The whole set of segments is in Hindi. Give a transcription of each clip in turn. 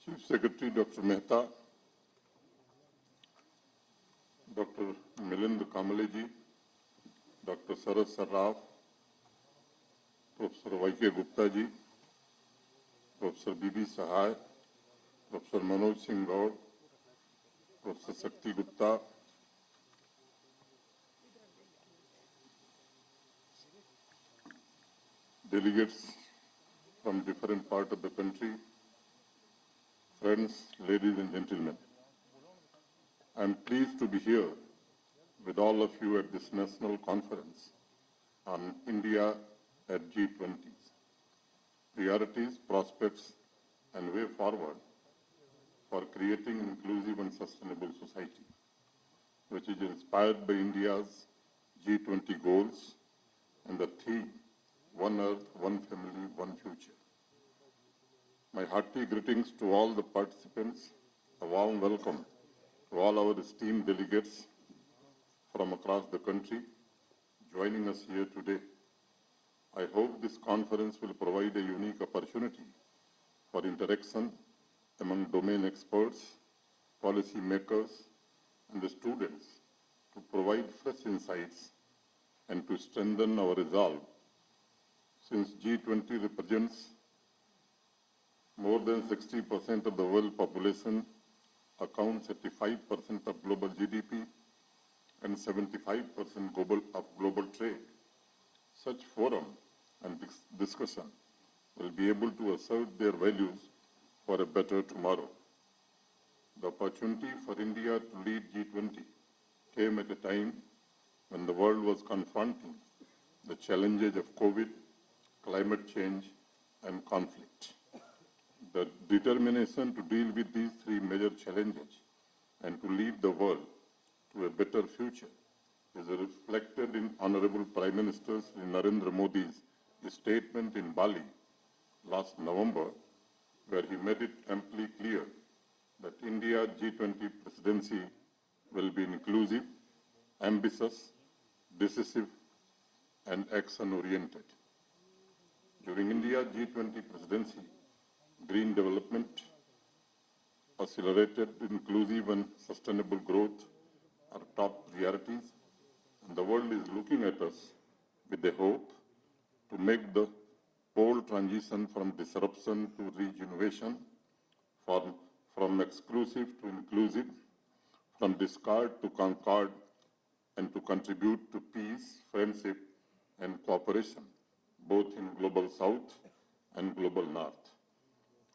Chief Secretary Dr. Mehta, Dr. Milind Kamaleji, Dr. Sarad Sarraf, Professor Y.K. Gupta ji, Professor B.B. Sahai, Professor Manoj Singh Gaur, Professor Sakti Gupta, delegates from different parts of the country, friends, ladies and gentlemen. I am pleased to be here with all of you at this national conference on India at G20. Priorities, prospects, and way forward for creating inclusive and sustainable society, which is inspired by India's G20 goals and the theme, One Earth, One Family, One Future. My hearty greetings to all the participants, a warm welcome to all our esteemed delegates from across the country joining us here today. I hope this conference will provide a unique opportunity for interaction among domain experts, policy makers, and the students to provide fresh insights and to strengthen our resolve. Since G20 represents more than 60% of the world population, accounts 85% of global GDP, and 75% of global trade, such forum and discussion will be able to assert their values for a better tomorrow. The opportunity for India to lead G20 came at a time when the world was confronting the challenges of COVID, climate change, and conflict. The determination to deal with these three major challenges and to lead the world to a better future is reflected in Honorable Prime Minister Sri Narendra Modi's statement in Bali last November, where he made it amply clear that India's G20 presidency will be inclusive, ambitious, decisive, and action-oriented. During India's G20 presidency, green development, accelerated, inclusive, and sustainable growth are top priorities, and the world is looking at us with the hope to make the bold transition from disruption to regeneration, from exclusive to inclusive, from discard to concord, and to contribute to peace, friendship, and cooperation, both in Global South and Global North.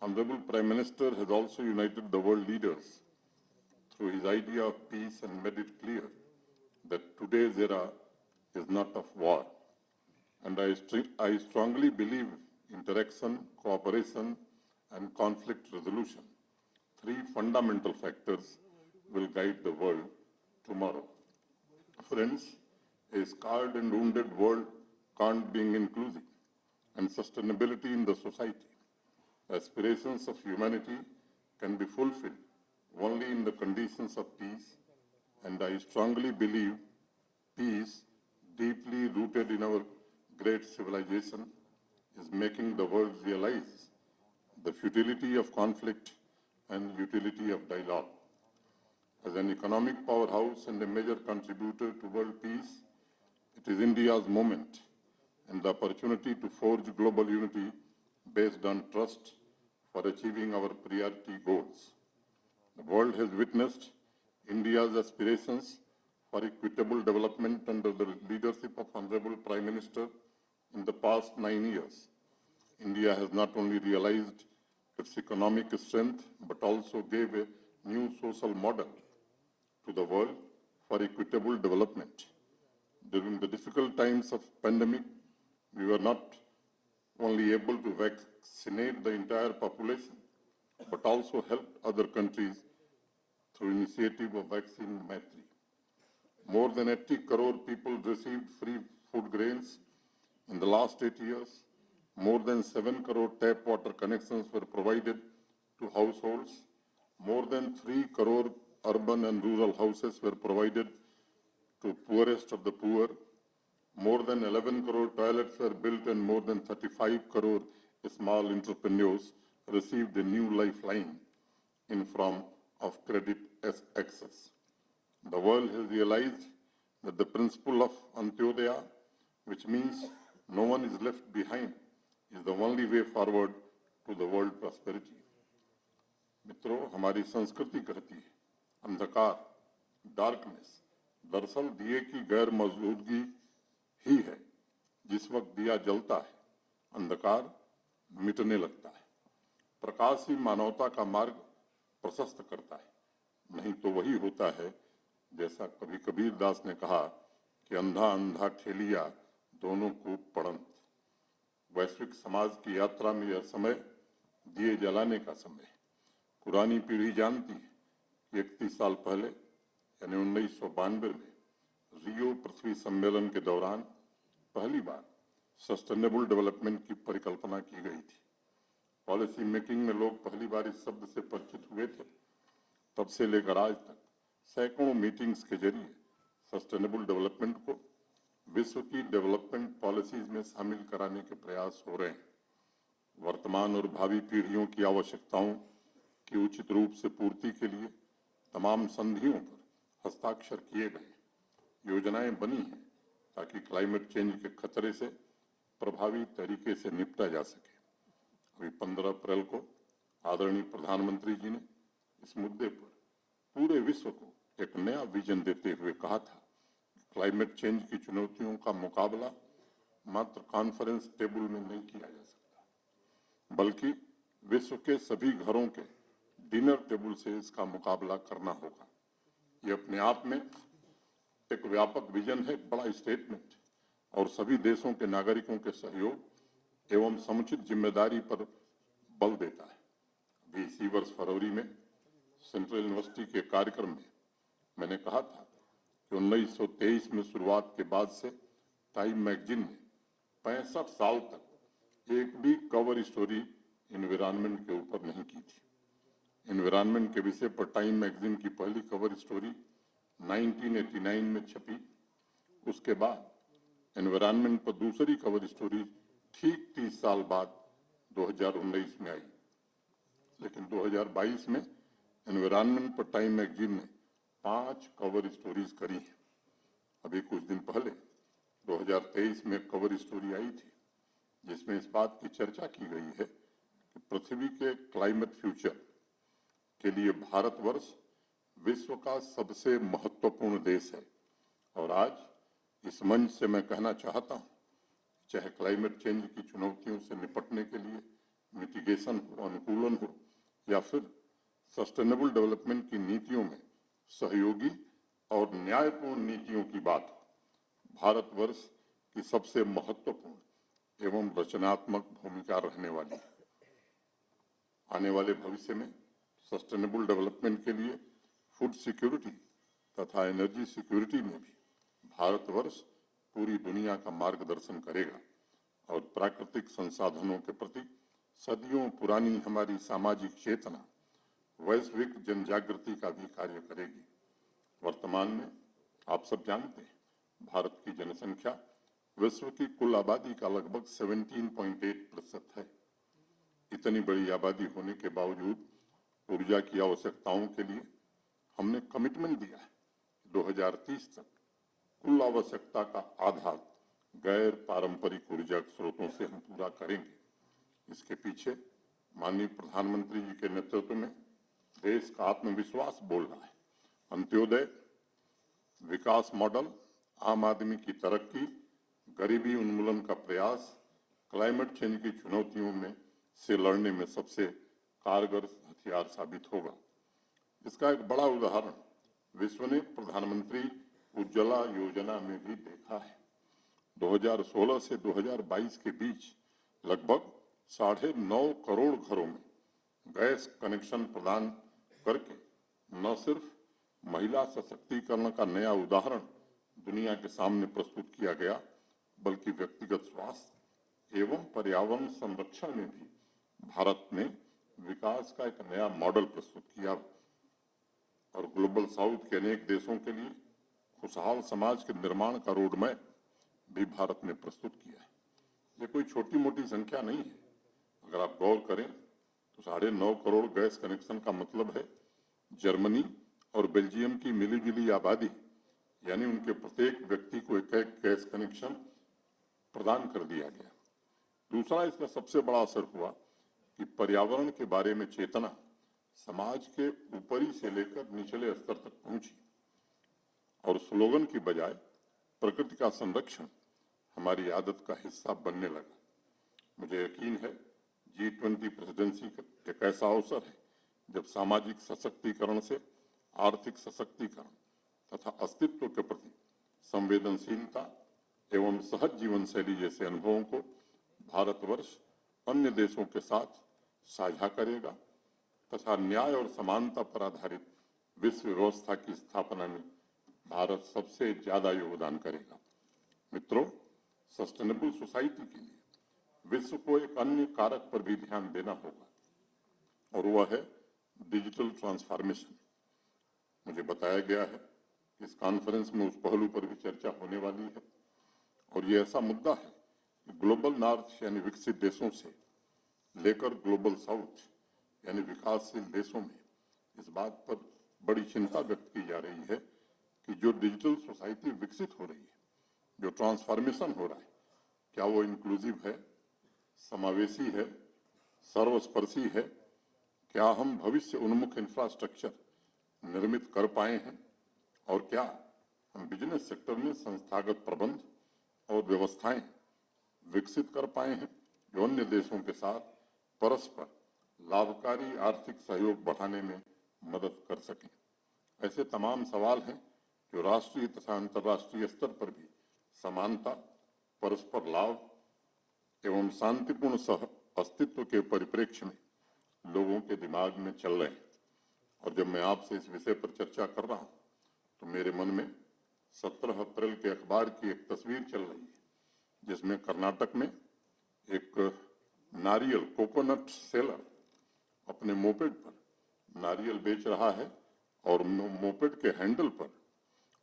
Honorable Prime Minister has also united the world leaders through his idea of peace and made it clear that today's era is not of war. And I strongly believe interaction, cooperation, and conflict resolution, three fundamental factors, will guide the world tomorrow. Friends, a scarred and wounded world can't be inclusive and sustainability in the society. Aspirations of humanity can be fulfilled only in the conditions of peace, and I strongly believe peace, deeply rooted in our great civilization, is making the world realize the futility of conflict and utility of dialogue. As an economic powerhouse and a major contributor to world peace, it is India's moment and the opportunity to forge global unity based on trust for achieving our priority goals. The world has witnessed India's aspirations for equitable development under the leadership of Honorable Prime Minister in the past 9 years. India has not only realized its economic strength, but also gave a new social model to the world for equitable development. During the difficult times of pandemic, we were not only able to vaccinate the entire population, but also helped other countries through initiative of Vaccine Maitri. More than 80 crore people received free food grains in the last 8 years. More than 7 crore tap water connections were provided to households. More than 3 crore urban and rural houses were provided to poorest of the poor. More than 11 crore toilets were built and more than 35 crore small entrepreneurs received a new lifeline in form of credit as access. The world has realized that the principle of Antyodaya, which means no one is left behind, is the only way forward to the world prosperity. मित्रों, हमारी संस्कृति कहती है अंधकार, डार्कनेस, दरअसल दिए की गैर मौजूदगी ही है। जिस वक्त दिया जलता है, अंधकार मिटने लगता है। प्रकाश ही मानवता का मार्ग प्रशस्त करता है, नहीं तो वही होता है जैसा कभी कबीर दास ने कहा कि अंधा अंधा ठेलिया दोनों को पड़ंत। वैश्विक समाज की यात्रा में यह समय दिए जलाने का समय है। पुरानी पीढ़ी जानती है कि 31 साल पहले यानी 1992 में रियो पृथ्वी सम्मेलन के दौरान पहली बार सस्टेनेबल डेवलपमेंट की परिकल्पना की गई थी। पॉलिसी मेकिंग में लोग पहली बार इस शब्द से परिचित हुए थे। तब से लेकर आज तक सैकड़ों मीटिंग्स के जरिए सस्टेनेबल डेवलपमेंट को विश्व की डेवलपमेंट पॉलिसीज में शामिल कराने के प्रयास हो रहे हैं। वर्तमान और भावी पीढ़ियों की आवश्यकताओं की उचित रूप से पूर्ति के लिए तमाम संधियों पर हस्ताक्षर किए गए, योजनाएं बनी हैं ताकि क्लाइमेट चेंज के खतरे से प्रभावी तरीके से निपटा जा सके। अभी 15 अप्रैल को आदरणीय प्रधानमंत्री जी ने इस मुद्दे पर पूरे विश्व को एक नया विजन देते हुए कहा था, क्लाइमेट चेंज की चुनौतियों का मुकाबला मात्र कॉन्फ्रेंस टेबल में नहीं किया जा सकता, बल्कि विश्व के सभी घरों के डिनर टेबल से इसका मुकाबला करना होगा। ये अपने आप में एक व्यापक विजन है, बड़ा स्टेटमेंट और सभी देशों के नागरिकों के सहयोग एवं समुचित जिम्मेदारी पर बल देता है। अभी इसी वर्ष फरवरी में सेंट्रल यूनिवर्सिटी के कार्यक्रम में मैंने कहा था कि 1923 में शुरुआत के बाद से टाइम मैगजीन ने 65 साल तक एक भी कवर स्टोरी एनवायरनमेंट के ऊपर नहीं की थी। एनवायरनमेंट के विषय पर टाइम मैगजीन की पहली कवर स्टोरी 1989 में छपी। उसके बाद एनवायरनमेंट पर दूसरी कवर स्टोरी ठीक 30 साल बाद 2019 में आई, लेकिन 2022 में एनवायरनमेंट पर टाइम मैगजीन ने 5 कवर स्टोरीज करी हैं। अभी कुछ दिन पहले 2023 में कवर स्टोरी आई थी जिसमें इस बात की चर्चा की गई है कि पृथ्वी के क्लाइमेट फ्यूचर के लिए भारतवर्ष विश्व का सबसे महत्वपूर्ण देश है। और आज इस मंच से मैं कहना चाहता हूं, चाहे क्लाइमेट चेंज की चुनौतियों से निपटने के लिए मिटिगेशन हो, अनुकूलन हो, या फिर सस्टेनेबल डेवलपमेंट की नीतियों में सहयोगी और न्यायपूर्ण नीतियों की बात हो, भारतवर्ष की सबसे महत्वपूर्ण एवं रचनात्मक भूमिका रहने वाली है। आने वाले भविष्य में सस्टेनेबल डेवलपमेंट के लिए फूड सिक्योरिटी तथा एनर्जी सिक्योरिटी में भी भारतवर्ष पूरी दुनिया का मार्गदर्शन करेगा और प्राकृतिक संसाधनों के प्रति सदियों पुरानी हमारी सामाजिक चेतना वैश्विक जनजागृति का भी कार्य करेगी। वर्तमान में आप सब जानते हैं, भारत की जनसंख्या विश्व की कुल आबादी का लगभग 17.8% है। इतनी बड़ी आबादी होने के बावजूद ऊर्जा की आवश्यकताओं के लिए हमने कमिटमेंट दिया है, 2030 तक कुल आवश्यकता का आधा गैर पारंपरिक ऊर्जा स्रोतों से हम पूरा करेंगे। इसके पीछे माननीय प्रधानमंत्री जी के नेतृत्व में देश का आत्मविश्वास बोल रहा है। अंत्योदय विकास मॉडल, आम आदमी की तरक्की, गरीबी उन्मूलन का प्रयास क्लाइमेट चेंज की चुनौतियों में से लड़ने में सबसे कारगर हथियार साबित होगा। इसका एक बड़ा उदाहरण विश्व ने प्रधानमंत्री उज्ज्वला योजना में भी देखा है। 2016 से 2022 के बीच लगभग 9.5 करोड़ घरों में गैस कनेक्शन प्रदान करके न सिर्फ महिला सशक्तिकरण का नया उदाहरण दुनिया के सामने प्रस्तुत किया गया, बल्कि व्यक्तिगत स्वास्थ्य एवं पर्यावरण संरक्षण में भी भारत ने विकास का एक नया मॉडल प्रस्तुत किया और ग्लोबल साउथ के अनेक देशों के लिए खुशहाल समाज के निर्माण का रोड मैप भी भारत ने प्रस्तुत किया है। ये कोई छोटी मोटी संख्या नहीं है। अगर आप गौर करें तो 9.5 करोड़ गैस कनेक्शन का मतलब है जर्मनी और बेल्जियम की मिलीजुली आबादी, यानी उनके प्रत्येक व्यक्ति को एक गैस कनेक्शन प्रदान कर दिया गया। दूसरा इसका सबसे बड़ा असर हुआ कि पर्यावरण के बारे में चेतना समाज के ऊपरी से लेकर निचले स्तर तक पहुंची और स्लोगन की बजाय प्रकृति का संरक्षण हमारी आदत का हिस्सा बनने लगा। मुझे यकीन है G20 प्रेसिडेंसी एक ऐसा अवसर है जब सामाजिक सशक्तिकरण से आर्थिक सशक्तिकरण तथा अस्तित्व के प्रति संवेदनशीलता एवं सहज जीवन शैली जैसे अनुभवों को भारतवर्ष अन्य देशों के साथ साझा करेगा तथा न्याय और समानता पर आधारित विश्व व्यवस्था की स्थापना में भारत सबसे ज्यादा योगदान करेगा। मित्रों, सस्टेनेबल सोसाइटी के लिए विश्व को एक अन्य कारक पर भी ध्यान देना होगा और वह है डिजिटल ट्रांसफॉर्मेशन। मुझे बताया गया है कि इस कॉन्फ्रेंस में उस पहलू पर भी चर्चा होने वाली है और ये ऐसा मुद्दा है कि ग्लोबल नॉर्थ यानी विकसित देशों से लेकर ग्लोबल साउथ यानी विकासशील देशों में इस बात पर बड़ी चिंता व्यक्त की जा रही है कि जो डिजिटल सोसाइटी विकसित हो रही है, जो ट्रांसफॉर्मेशन हो रहा है, क्या वो इंक्लूसिव है, समावेशी है, सर्वस्पर्शी है? क्या हम भविष्य उन्मुख इंफ्रास्ट्रक्चर निर्मित कर पाए हैं और क्या हम बिजनेस सेक्टर में संस्थागत प्रबंध और व्यवस्थाएं विकसित कर पाए हैं जो अन्य देशों के साथ परस्पर लाभकारी आर्थिक सहयोग बढ़ाने में मदद कर सकें? ऐसे तमाम सवाल हैं जो राष्ट्रीय तथा अंतर्राष्ट्रीय स्तर पर भी समानता, परस्पर लाभ एवं शांतिपूर्ण सह अस्तित्व के परिप्रेक्ष्य में लोगों के दिमाग में चल रहे हैं। और जब मैं आपसे इस विषय पर चर्चा कर रहा हूं तो मेरे मन में 17 अप्रैल के अखबार की एक तस्वीर चल रही है जिसमें कर्नाटक में एक नारियल कोकोनट सेलर अपने मोपेड पर नारियल बेच रहा है और मोपेड के हैंडल पर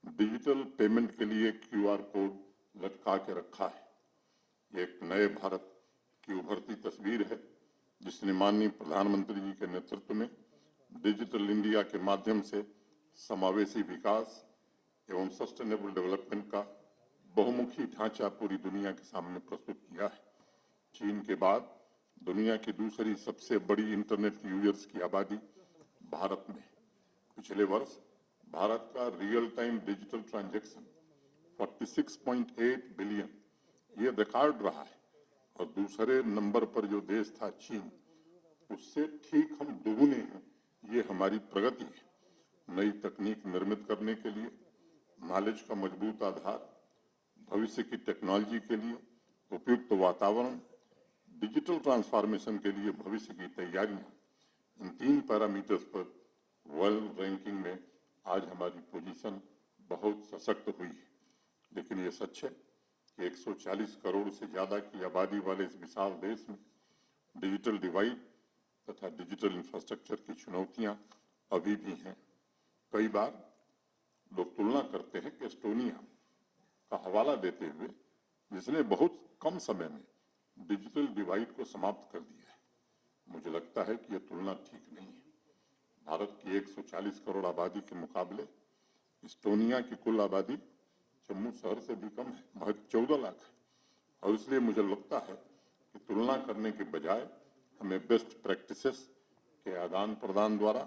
डिजिटल पेमेंट के लिए QR कोड लटका के रखा है। ये एक नए भारत की उभरती तस्वीर है जिसने माननीय प्रधानमंत्री जी के नेतृत्व में डिजिटल इंडिया के माध्यम से समावेशी विकास एवं सस्टेनेबल डेवलपमेंट का बहुमुखी ढांचा पूरी दुनिया के सामने प्रस्तुत किया है। चीन के बाद दुनिया की दूसरी सबसे बड़ी इंटरनेट यूजर्स की आबादी भारत में। पिछले वर्ष भारत का real time digital transaction 46.8 billion ये रिकॉर्ड रहा है और दूसरे नंबर पर जो देश था चीन, उससे ठीक हम दोगुने हैं। ये हमारी प्रगति है। नई तकनीक निर्मित करने के लिए नॉलेज का मजबूत आधार, भविष्य की टेक्नोलॉजी के लिए उपयुक्त वातावरण, डिजिटल ट्रांसफॉर्मेशन के लिए भविष्य की तैयारियां, इन 3 पैरामीटर्स पर वर्ल्ड रैंकिंग में आज हमारी पोजीशन बहुत सशक्त हुई है। लेकिन ये सच है कि 140 करोड़ से ज्यादा की आबादी वाले इस विशाल देश में डिजिटल डिवाइड तथा डिजिटल इंफ्रास्ट्रक्चर की चुनौतियां अभी भी हैं। कई बार लोग तुलना करते हैं कि एस्टोनिया का हवाला देते हुए जिसने बहुत कम समय में डिजिटल डिवाइड को समाप्त कर दिया है। मुझे लगता है कि यह तुलना ठीक नहीं है। भारत की 140 करोड़ आबादी के मुकाबले एस्टोनिया की कुल आबादी जम्मू शहर से भी कम है, महज 14 लाख है। और इसलिए मुझे लगता है कि तुलना करने के बजाय हमें बेस्ट प्रैक्टिसेस के आदान प्रदान द्वारा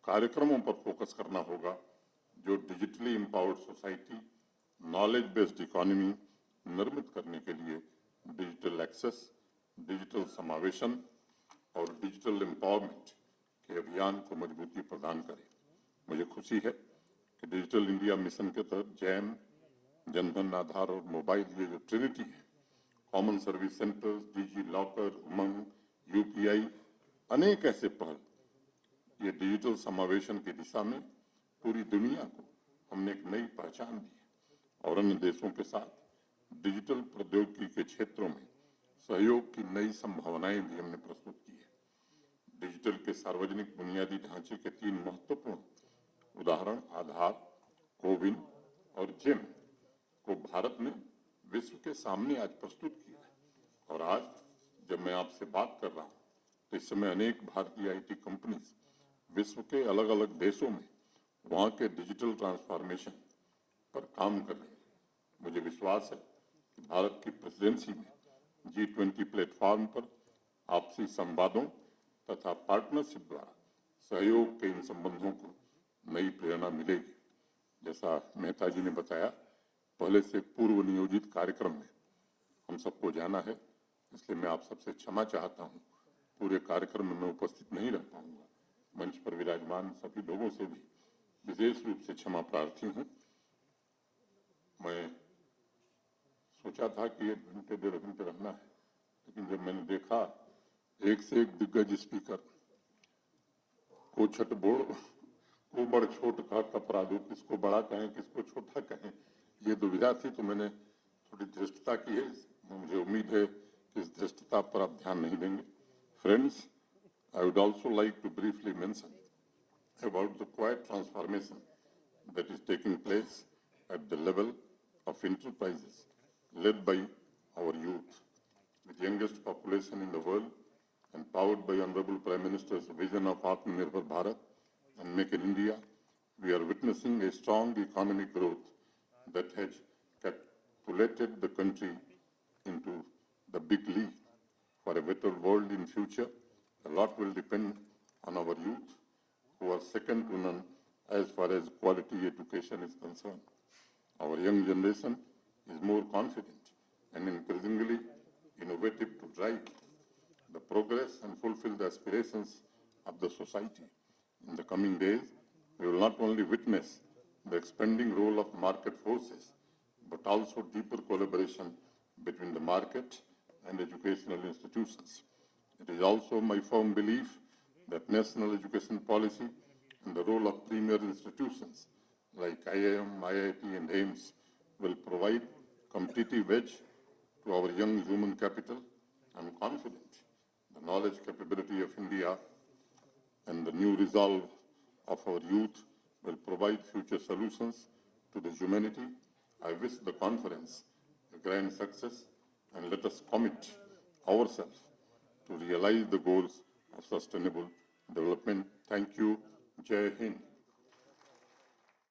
कार्यक्रमों पर फोकस करना होगा जो digitally empowered society, knowledge based economy निर्मित करने के लिए डिजिटल एक्सेस, डिजिटल समावेशन और डिजिटल एम्पावरमेंट के अभियान को मजबूती प्रदान करे। मुझे खुशी है कि डिजिटल इंडिया मिशन के तहत जैम, जनधन आधार और मोबाइल ये जो ट्रिनिटी है, common service centres, digi locker, उमंग, UPI, अनेक ऐसे पहल, ये डिजिटल समावेशन की दिशा में पूरी दुनिया को हमने एक नई पहचान दी है और अन्य देशों के साथ डिजिटल प्रौद्योगिकी के क्षेत्रों में सहयोग की नई संभावनाएं भी हमने प्रस्तुत की है। डिजिटल के सार्वजनिक बुनियादी ढांचे के 3 महत्वपूर्ण उदाहरण आधार, कोविन और जेम को भारत ने विश्व के सामने आज प्रस्तुत किया है। और आज जब मैं आपसे बात कर रहा हूं तो इस समय अनेक भारतीय आईटी कंपनीज विश्व के अलग अलग देशों में वहां के डिजिटल ट्रांसफॉर्मेशन पर काम कर रहे हैं। मुझे विश्वास है कि भारत की प्रेसिडेंसी में G20 प्लेटफॉर्म पर आपसी संवादों तथा पार्टनरशिप द्वारा सहयोग के इन संबंधों को नई प्रेरणा मिलेगी। जैसा मेहता जी ने बताया, पहले से पूर्व नियोजित कार्यक्रम में हम सबको जाना है, इसलिए मैं आप सबसे क्षमा चाहता हूं। पूरे कार्यक्रम में मैं उपस्थित नहीं रह पाऊंगा। मंच पर विराजमान सभी लोगों से भी विशेष रूप से क्षमा प्रार्थी हूं। मैं सोचा था कि 1 घंटे 1.5 घंटे रहना है, लेकिन जब मैंने देखा एक से एक दिग्गज स्पीकर को छठ बोड़ को बड़ छोट का कपड़ा दो, किसको बड़ा कहें किसको छोटा कहें, ये दुविधा थी। तो मैंने थोड़ी धृष्टता की है। मुझे उम्मीद है कि इस धृष्टता पर आप ध्यान नहीं देंगे। Friends, I would also like to briefly mention about the quiet transformation that is taking place at the level of enterprises led by our youth. The youngest population in the world, empowered by Honorable Prime Minister's vision of Atmanirbhar Bharat and Make in India, we are witnessing a strong economic growth that has catapulted the country into the big league for a better world in future. A lot will depend on our youth, who are second to none as far as quality education is concerned. Our young generation is more confident and increasingly innovative to drive the progress and fulfill the aspirations of the society. In the coming days, we will not only witness the expanding role of market forces, but also deeper collaboration between the market and educational institutions. It is also my firm belief that national education policy and the role of premier institutions like IIM, IIT, and AIMS will provide competitive edge to our young human capital. I am confident the knowledge capability of India and the new resolve of our youth will provide future solutions to the humanity. I wish the conference a grand success, and let us commit ourselves to realize the goals of sustainable development. Thank you. Jai Hind.